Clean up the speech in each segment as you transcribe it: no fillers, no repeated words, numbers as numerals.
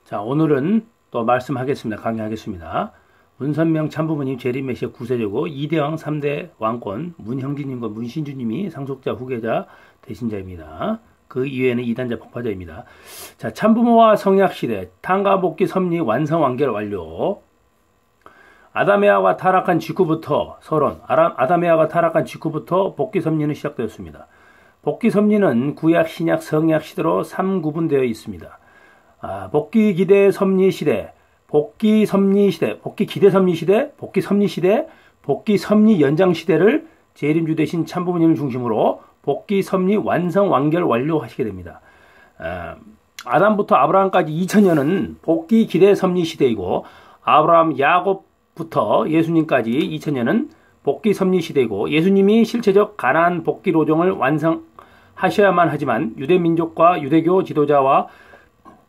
자, 오늘은 또 말씀하겠습니다. 강의하겠습니다. 문선명 참부모님 재림메시아 구세주고 이대왕 3대 왕권 문형진님과 문신주님이 상속자 후계자 대신자입니다. 그 이외에는 이단자 폭파자입니다. 자, 참부모와 성약시대 탕가복귀 섭리 완성 완결 완료. 아담에아가 타락한 직후부터 서론 아담에아가 타락한 직후부터 복귀 섭리는 시작되었습니다. 복귀 섭리는 구약, 신약, 성약 시대로 3구분되어 있습니다. 복귀 기대 섭리 시대, 복귀 섭리 시대, 복귀 기대 섭리 시대, 복귀 섭리 시대, 복귀 섭리 연장 시대를 재림주 대신 참부모님을 중심으로 복귀 섭리 완성 완결 완료하시게 됩니다. 아담부터 아브라함까지 2000년은 복귀 기대 섭리 시대이고 아브라함 야곱부터 예수님까지 2000년은 복귀 섭리 시대이고 예수님이 실체적 가나안 복귀 로정을 완성하셔야만 하지만 유대 민족과 유대교 지도자와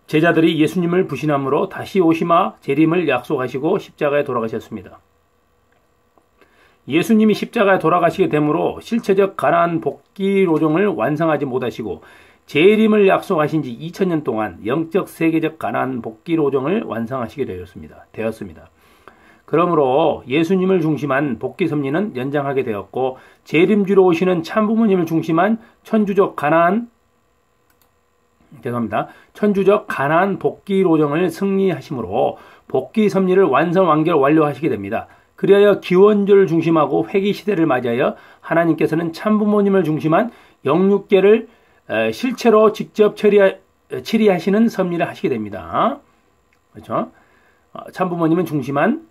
제자들이 예수님을 부신함으로 다시 오시마 재림을 약속하시고 십자가에 돌아가셨습니다. 예수님이 십자가에 돌아가시게 되므로 실체적 가나안 복귀 로정을 완성하지 못하시고 재림을 약속하신 지 2000년 동안 영적 세계적 가나안 복귀 로정을 완성하시게 되었습니다. 그러므로 예수님을 중심한 복귀 섭리는 연장하게 되었고 재림주로 오시는 참부모님을 중심한 천주적 가나안 복귀 로정을 승리하심으로 복귀 섭리를 완성 완결 완료하시게 됩니다. 그리하여 기원절을 중심하고 회기 시대를 맞이하여 하나님께서는 참부모님을 중심한 영육계를 실체로 직접 치리하시는 섭리를 하시게 됩니다. 그렇죠? 참부모님을 중심한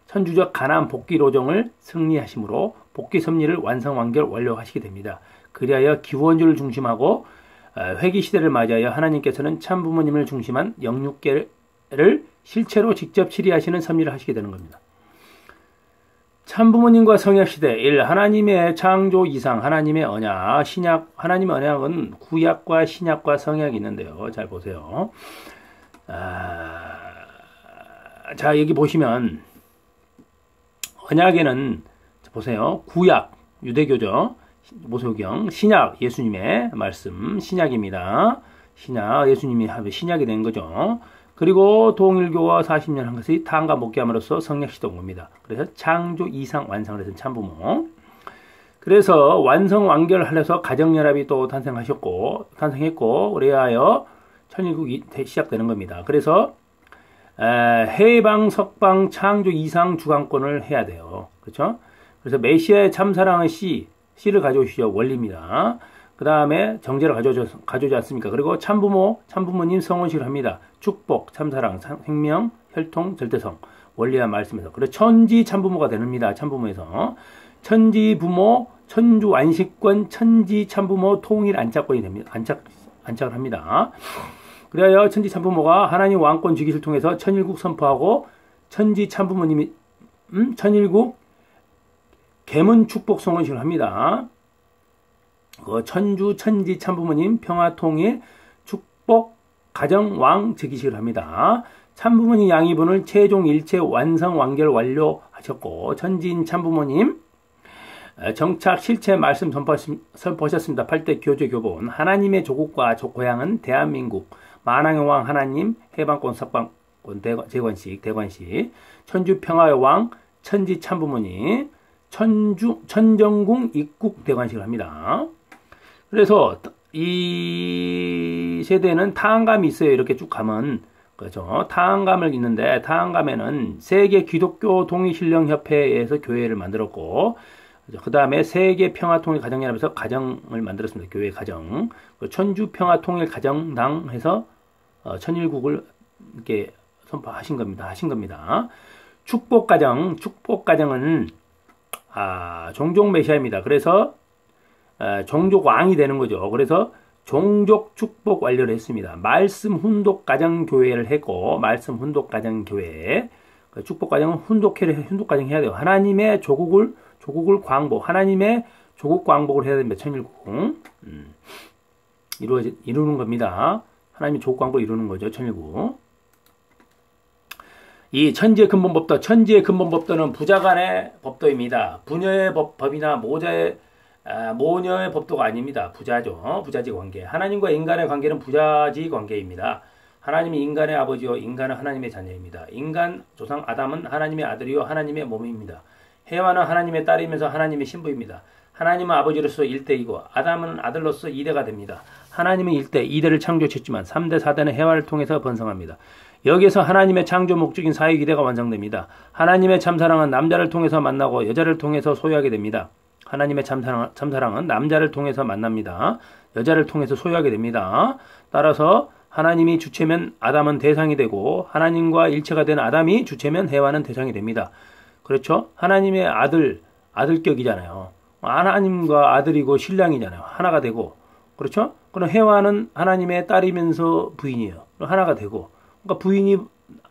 천주적 가나안 복귀 로정을 승리하심으로 복귀 섭리를 완성 완결 완료하시게 됩니다. 그리하여 기원주를 중심하고 회기 시대를 맞이하여 하나님께서는 참부모님을 중심한 영육계를 실체로 직접 치리하시는 섭리를 하시게 되는 겁니다. 참부모님과 성약시대 1. 하나님의 창조 이상 하나님의 언약 신약 하나님의 언약은 구약과 신약과 성약이 있는데요. 잘 보세요. 자, 여기 보시면 언약에는 보세요. 구약 유대교죠. 모세오경, 신약 예수님의 말씀 신약입니다. 신약 예수님이 신약이 된 거죠. 그리고 동일교와 40년 한 것이 탕과 복귀함으로써 성약시대 온 겁니다. 그래서 창조 이상 완성을 해서 참부모. 그래서 완성 완결하려서 가정연합이 또 탄생했고 그래야 천일국이 시작되는 겁니다. 그래서 해방, 석방, 창조 이상 주관권을 해야 돼요. 그렇죠? 그래서 메시아의 참사랑의 씨를 가져오시죠. 원리입니다. 그 다음에 정제를 가져오지 않습니까? 그리고 참부모님 성원식을 합니다. 축복, 참사랑, 생명, 혈통, 절대성. 원리와 말씀에서. 그리고 천지 참부모가 됩니다. 참부모에서. 천지 부모, 천주 안식권, 천지 참부모 통일 안착권이 됩니다. 안착을 합니다. 그래야 천지 참부모가 하나님 왕권 주기를 통해서 천일국 선포하고 천지 참부모님이 천일국 계문 축복 성원식을 합니다. 천지 참부모님 평화통일 축복 가정왕 즉위식을 합니다. 참부모님 양이분을 최종 일체 완성 완결 완료하셨고 천지인 참부모님 정착 실체 말씀 선포하셨습니다. 8대 교제 교본 하나님의 조국과 고향은 대한민국 만왕의 왕 하나님 해방권 석방권 대관식 천주 평화의 왕 천지 참부모님 천정궁 입국 대관식을 합니다. 그래서 이 세대는 타항감이 있어요. 이렇게 쭉 가면 그렇죠. 타항감을 있는데 타항감에는 세계 기독교 통일신령협회에서 교회를 만들었고 그 다음에 세계 평화통일 가정연합에서 가정을 만들었습니다. 교회 가정. 천주 평화통일 가정당에서 천일국을 이렇게 선포하신 겁니다. 축복가정은 종족 메시아입니다. 그래서 종족 왕이 되는 거죠. 그래서 종족 축복 완료를 했습니다. 말씀 훈독 가정 교회를 했고 말씀 훈독 가정 교회 축복 가정은 훈독 가정 해야 돼요. 하나님의 조국을 광복 하나님의 조국 광복을 해야 됩니다. 천일국 이루는 겁니다. 하나님의 조국 광복을 이루는 거죠. 천일국. 이 천지의 근본법도, 천지의 근본법도는 부자간의 법도입니다. 부녀의 법이나 모자의 모녀의 법도가 아닙니다. 부자죠. 부자지 관계. 하나님과 인간의 관계는 부자지 관계입니다. 하나님이 인간의 아버지요 인간은 하나님의 자녀입니다. 인간 조상 아담은 하나님의 아들이요 하나님의 몸입니다. 해와는 하나님의 딸이면서 하나님의 신부입니다. 하나님은 아버지로서 1대이고 아담은 아들로서 2대가 됩니다. 하나님은 1대, 2대를 창조하셨지만 3대, 4대는 해와를 통해서 번성합니다. 여기에서 하나님의 창조 목적인 사회기대가 완성됩니다. 하나님의 참사랑은 남자를 통해서 만나고 여자를 통해서 소유하게 됩니다. 하나님의 참사랑은 남자를 통해서 만납니다. 여자를 통해서 소유하게 됩니다. 따라서 하나님이 주체면 아담은 대상이 되고 하나님과 일체가 된 아담이 주체면 해와는 대상이 됩니다. 그렇죠? 하나님의 아들격이잖아요. 하나님과 아들이고 신랑이잖아요. 하나가 되고. 그렇죠? 그럼 해와는 하나님의 딸이면서 부인이에요. 하나가 되고. 그러니까 부인이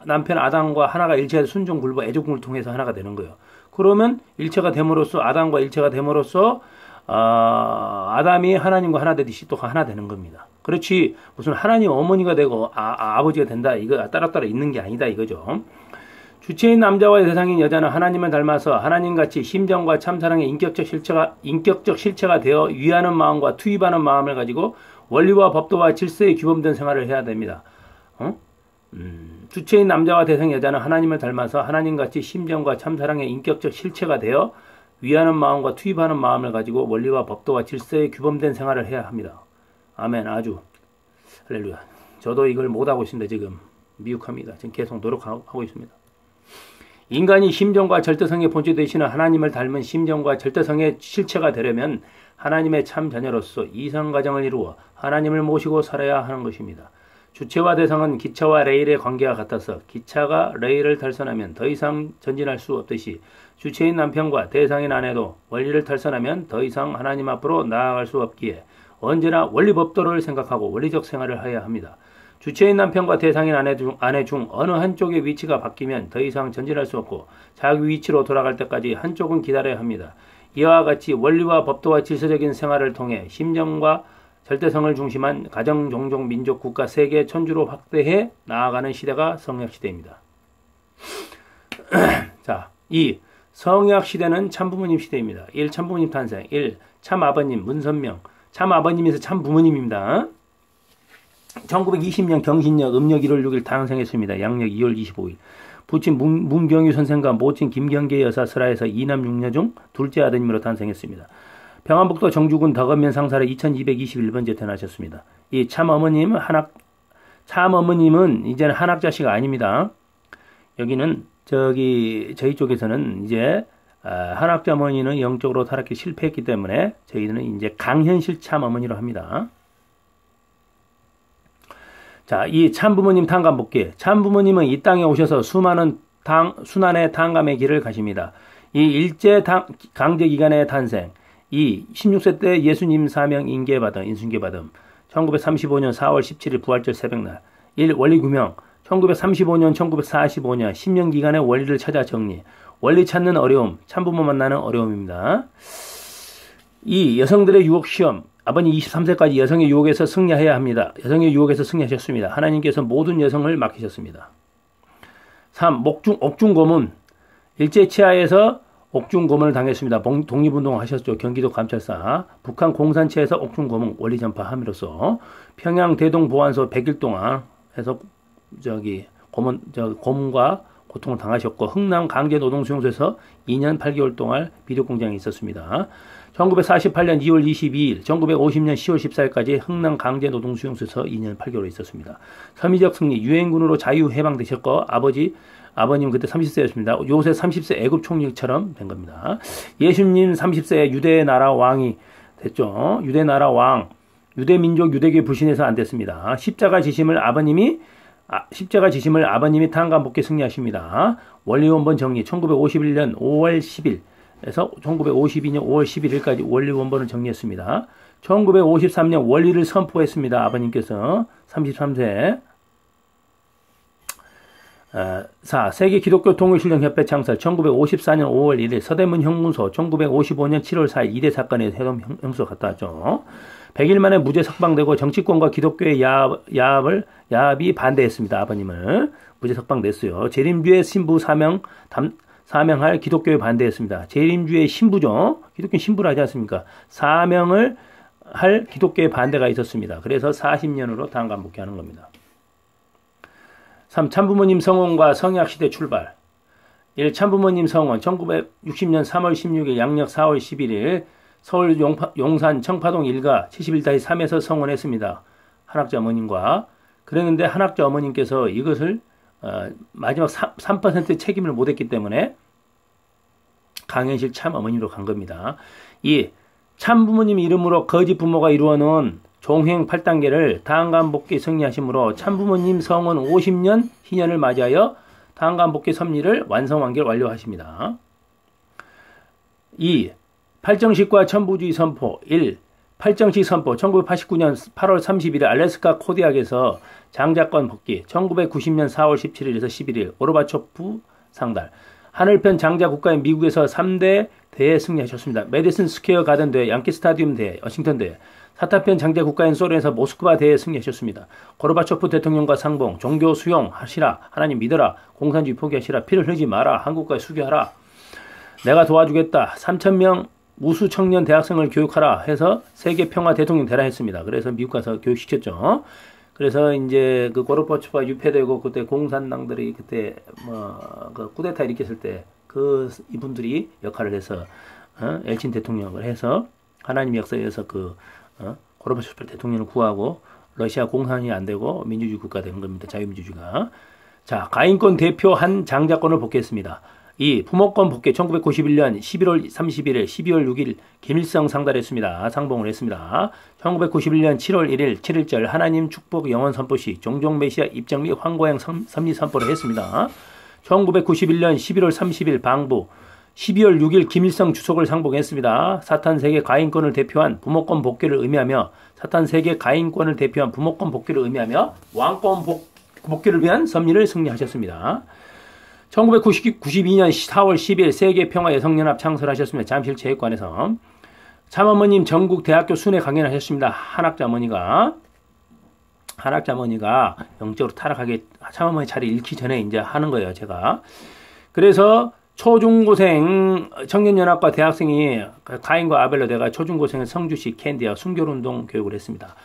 남편 아담과 하나가 일체해서 순종, 굴보, 애조궁을 통해서 하나가 되는 거예요. 그러면 일체가 됨으로써 아담과 일체가 됨으로써 아담이 하나님과 하나 되듯이 또 하나 되는 겁니다. 그렇지 무슨 하나님 어머니가 되고 아버지가 된다 이거 따로따로 있는 게 아니다 이거죠. 주체인 남자와 대상인 여자는 하나님을 닮아서 하나님같이 심정과 참사랑의 인격적 실체가 되어 위하는 마음과 투입하는 마음을 가지고 원리와 법도와 질서에 규범된 생활을 해야 됩니다. 주체인 남자와 대상 여자는 하나님을 닮아서 하나님같이 심정과 참사랑의 인격적 실체가 되어 위하는 마음과 투입하는 마음을 가지고 원리와 법도와 질서에 규범된 생활을 해야 합니다. 아멘. 아주 할렐루야. 저도 이걸 못하고 있습니다. 지금 미혹합니다. 지금 계속 노력하고 있습니다. 인간이 심정과 절대성의 본체 되시는 하나님을 닮은 심정과 절대성의 실체가 되려면 하나님의 참 자녀로서 이상가정을 이루어 하나님을 모시고 살아야 하는 것입니다. 주체와 대상은 기차와 레일의 관계가 같아서 기차가 레일을 탈선하면 더 이상 전진할 수 없듯이 주체인 남편과 대상인 아내도 원리를 탈선하면 더 이상 하나님 앞으로 나아갈 수 없기에 언제나 원리법도를 생각하고 원리적 생활을 해야 합니다. 주체인 남편과 대상인 아내 중 어느 한쪽의 위치가 바뀌면 더 이상 전진할 수 없고 자기 위치로 돌아갈 때까지 한쪽은 기다려야 합니다. 이와 같이 원리와 법도와 질서적인 생활을 통해 심정과 절대성을 중심한 가정, 종족, 민족, 국가, 세계, 천주로 확대해 나아가는 시대가 성약시대입니다. 자, 2. 성약시대는 참부모님 시대입니다. 1. 참부모님 탄생. 1. 참아버님, 문선명. 참아버님에서 참부모님입니다. 1920년 경신력 음력 1월 6일 탄생했습니다. 양력 2월 25일. 부친 문경유 선생과 모친 김경계 여사 설하에서 2남 6녀 중 둘째 아드님으로 탄생했습니다. 평안북도 정주군 덕원면 상사로 2221번째 태어나셨습니다. 이 참어머님은 이제는 한학자씨가 아닙니다. 여기는 저희 쪽에서는 이제 한학자머니는 영적으로 타락해 실패했기 때문에 저희는 이제 강현실 참어머니로 합니다. 자, 이 참부모님 탕감 볼게요. 참부모님은 이 땅에 오셔서 수많은 순환의 탕감의 길을 가십니다. 이 일제 강제 기간의 탄생. 2. 16세 때 예수님 사명 인순계받음. 1935년 4월 17일 부활절 새벽날. 1. 원리규명. 1935년 1945년 10년 기간의 원리를 찾아 정리. 원리 찾는 어려움. 참부모 만나는 어려움입니다. 2. 여성들의 유혹시험. 아버님 23세까지 여성의 유혹에서 승리해야 합니다. 여성의 유혹에서 승리하셨습니다. 하나님께서 모든 여성을 맡기셨습니다. 3. 옥중고문. 일제치하에서 옥중고문을 당했습니다. 독립운동을 하셨죠. 경기도 감찰사. 북한 공산체에서 옥중고문 원리전파함으로써 평양 대동보안소 100일 동안 해서 고문과 고통을 당하셨고 흥남 강제노동수용소에서 2년 8개월 동안 비료공장에 있었습니다. 1948년 2월 22일, 1950년 10월 14일까지 흥남 강제노동수용소에서 2년 8개월 있었습니다. 서민적 승리, 유엔군으로 자유해방되셨고 아버님 그때 30세였습니다. 요새 30세 애굽 총리처럼 된 겁니다. 예수님 30세에 유대나라 왕이 됐죠. 유대나라 왕, 유대민족, 유대교에 불신해서 안 됐습니다. 십자가 지심을 아버님이 탕감 복귀 승리하십니다. 원리원본 정리 1951년 5월 10일에서 1952년 5월 11일까지 원리원본을 정리했습니다. 1953년 원리를 선포했습니다. 아버님께서 33세. 4. 세계 기독교 통일신령협회 창설 1954년 5월 1일 서대문 형무소 1955년 7월 4일 2대 사건에 해동 형무소 갔다 왔죠. 100일 만에 무죄 석방되고 정치권과 기독교의 야합이 반대했습니다. 아버님을 무죄 석방됐어요. 재림주의 신부 사명할 기독교에 반대했습니다. 재림주의 신부죠. 기독교 신부를 하지 않습니까? 사명을 할 기독교의 반대가 있었습니다. 그래서 40년으로 당간 복귀하는 겁니다. 3. 참부모님 성원과 성약시대 출발. 1. 참부모님 성원 1960년 3월 16일 양력 4월 11일 서울 용산 청파동 일가 71-3에서 성원했습니다. 한학자 어머님과. 그랬는데 한학자 어머님께서 이것을 마지막 3% 책임을 못했기 때문에 강현실 참어머님으로 간 겁니다. 2. 참부모님 이름으로 거짓 부모가 이루어놓은 종행 8단계를 당간복귀 승리하심으로 참부모님 성원 50년 희년을 맞이하여 당간복귀 섭리를 완성 완료하십니다. 2. 팔정식과 천부주의 선포. 1. 팔정식 선포 1989년 8월 30일 알래스카 코디악에서 장자권 복귀 1990년 4월 17일에서 11일 오르바초프 상달 하늘편 장자 국가인 미국에서 3대 대회 승리하셨습니다. 메디슨 스퀘어 가든 대회, 양키 스타디움 대회, 워싱턴 대회 사타편 장자 국가인 소련에서 모스크바 대회 승리하셨습니다. 고르바초프 대통령과 상봉 종교 수용하시라 하나님 믿어라 공산주의 포기하시라 피를 흘리지 마라 한국까지 수교하라 내가 도와주겠다 3,000명 우수 청년 대학생을 교육하라 해서 세계 평화 대통령 되라 했습니다. 그래서 미국 가서 교육시켰죠. 그래서 이제 그 고르바초프가 유폐되고 그때 공산당들이 그때 그 쿠데타 일으켰을 때 그 이분들이 역할을 해서 엘친 대통령을 해서 하나님 역사에서 고르바초프 대통령을 구하고 러시아 공산이 안 되고 민주주의 국가 된 겁니다. 자유민주주의가. 자, 가인권 대표 한 장자권을 복귀했습니다. 2. 부모권 복귀 1991년 11월 31일 12월 6일 김일성 상달했습니다. 상봉을 했습니다. 1991년 7월 1일 7일절 하나님 축복 영원 선포시 종종 메시아 입장 및 황고양 섭리 선포를 했습니다. 1991년 11월 30일 방부 12월 6일 김일성 주석을 상봉했습니다. 사탄 세계 가인권을 대표한 부모권 복귀를 의미하며 사탄 세계 가인권을 대표한 부모권 복귀를 의미하며 왕권 복귀를 위한 섭리를 승리하셨습니다. 1992년 4월 10일 세계평화여성연합 창설하셨습니다. 잠실체육관에서. 참어머님 전국대학교 순회 강연하셨습니다. 한학자머니가 영적으로 타락하게 참어머니 자리 잃기 전에 이제 하는 거예요, 제가. 그래서 초중고생 청년연합과 대학생이 가인과 아벨로 내가 초중고생은 성주시 캔디와 순교운동 교육을 했습니다.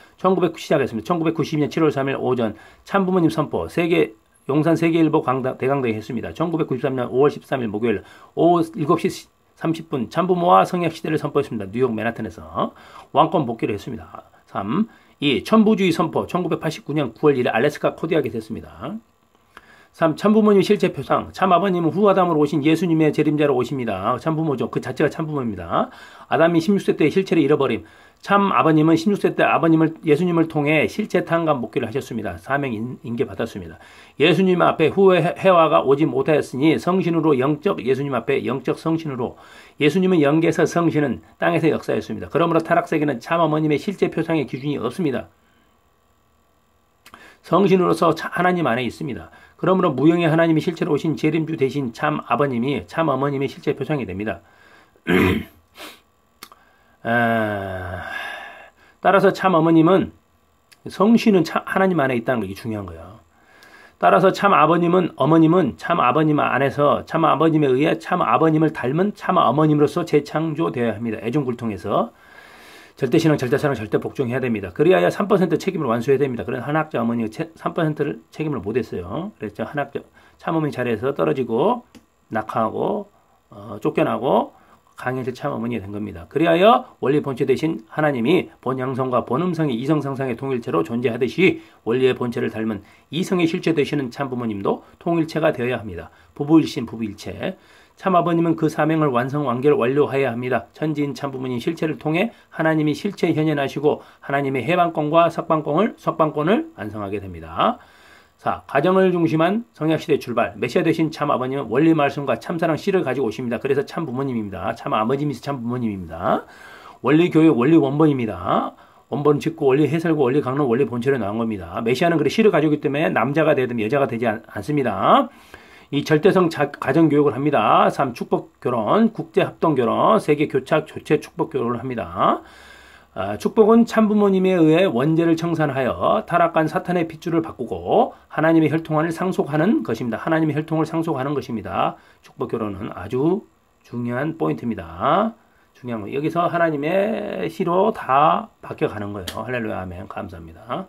시작했습니다. 1992년 7월 3일 오전 참부모님 선포 세계 용산 세계일보 대강당에 했습니다. 1993년 5월 13일 목요일 오후 7시 30분 참부모와 성약시대를 선포했습니다. 뉴욕 맨하탄에서 왕권 복귀를 했습니다. 3. 2. 천부주의 선포 1989년 9월 1일 알래스카 코디악에 됐습니다. 3. 참부모님 실제 표상 참아버님은 후아담으로 오신 예수님의 재림자로 오십니다. 참부모죠. 그 자체가 참부모입니다. 아담이 16세 때 실체를 잃어버림 참 아버님은 16세 때 예수님을 통해 실체 탄감 복귀를 하셨습니다. 사명 인계 받았습니다. 예수님 앞에 후에 해와가 오지 못하였으니 성신으로 예수님 앞에 영적 성신으로 예수님은 영계에서 성신은 땅에서 역사했습니다. 그러므로 타락세계는 참 어머님의 실제 표상의 기준이 없습니다. 성신으로서 하나님 안에 있습니다. 그러므로 무형의 하나님이 실체로 오신 재림주 대신 참 아버님이 참 어머님의 실제 표상이 됩니다. 따라서 참 어머님은 성신은 하나님 안에 있다는 게 중요한 거예요. 따라서 참 어머님은 참 아버님 안에서 참 아버님에 의해 참 아버님을 닮은 참 어머님으로서 재창조되어야 합니다. 애중굴통에서 절대신앙, 절대사랑, 절대복종해야 됩니다. 그래야 3% 책임을 완수해야 됩니다. 그런 한학자 어머니가 3%를 책임을 못했어요. 그래서 참어머니 자리에서 떨어지고 낙하하고 쫓겨나고 강현실 참어머니가 된 겁니다. 그리하여 원리 본체 대신 하나님이 본양성과 본음성이 이성상상의 통일체로 존재하듯이 원리의 본체를 닮은 이성의 실체 되시는 참부모님도 통일체가 되어야 합니다. 부부일신 부부일체. 참아버님은 그 사명을 완료하여야 합니다. 천지인 참부모님 실체를 통해 하나님이 실체 현현하시고 하나님의 해방권과 석방권을 완성하게 됩니다. 자, 가정을 중심한 성약시대 출발. 메시아 되신 참 아버님은 원리 말씀과 참사랑 씨를 가지고 오십니다. 그래서 참 부모님입니다. 참 아버님이서 참 부모님입니다. 원리 교육, 원리 원본입니다. 원본 짓고 원리 해설과 원리 강론, 원리 본체로 나온 겁니다. 메시아는 그래 씨를 가지고 있기 때문에 남자가 되든 여자가 되지 않습니다. 이 절대성 가정교육을 합니다. 3. 축복결혼, 국제합동결혼, 세계교착, 조체 축복결혼을 합니다. 축복은 참부모님에 의해 원죄를 청산하여 타락한 사탄의 핏줄을 바꾸고 하나님의 혈통을 상속하는 것입니다. 하나님의 혈통을 상속하는 것입니다. 축복 결혼은 아주 중요한 포인트입니다. 중요한 거. 여기서 하나님의 시로 다 바뀌어가는 거예요. 할렐루야, 아멘. 감사합니다.